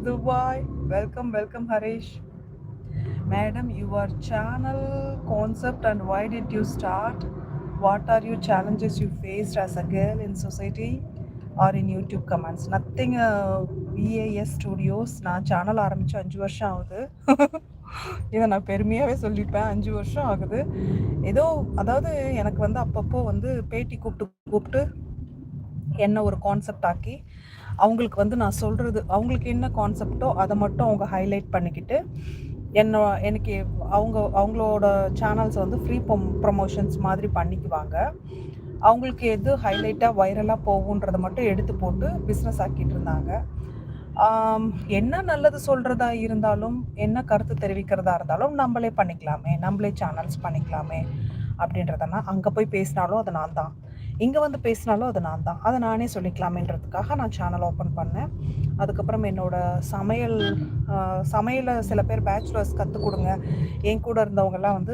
Dubai. Welcome, Harish. Madam, your channel concept and why did you start? What are your challenges you faced as a girl in society or in YouTube comments? Nothing. VAS Studios. நான் channel ஆரம்பித்து 5 வருஷம் ஆகுது. இதை நான் பெருமையாகவே சொல்லிப்பேன். 5 வருஷம் ஆகுது. ஏதோ அதாவது எனக்கு வந்து அப்பப்போ வந்து பேட்டி கூப்பிட்டு என்ன ஒரு கான்செப்ட் ஆக்கி அவங்களுக்கு வந்து நான் சொல்கிறது, அவங்களுக்கு என்ன கான்செப்டோ அதை மட்டும் அவங்க ஹைலைட் பண்ணிக்கிட்டு எனக்கு அவங்களோட சேனல்ஸை வந்து ஃப்ரீ ப்ரொமோஷன்ஸ் மாதிரி பண்ணிக்குவாங்க. அவங்களுக்கு எது ஹைலைட்டாக வைரலாக போகுன்றதை மட்டும் எடுத்து போட்டு பிஸ்னஸ் ஆக்கிட்டு இருந்தாங்க. என்ன நல்லது சொல்கிறதா இருந்தாலும், என்ன கருத்து தெரிவிக்கிறதா இருந்தாலும் நம்மளே பண்ணிக்கலாமே, நம்மளே சேனல்ஸ் பண்ணிக்கலாமே அப்படின்றதுனா, அங்கே போய் பேசினாலும் அது நான் தான், இங்கே வந்து பேசினாலும் அது நான் தான், அதை நானே சொல்லிக்கலாமேன்றதுக்காக நான் சேனல் ஓப்பன் பண்ணேன். அதுக்கப்புறம் என்னோடய சமையலை சில பேர் பேச்சுலர்ஸ் கற்றுக் கொடுங்க, என் கூட இருந்தவங்கெல்லாம் வந்து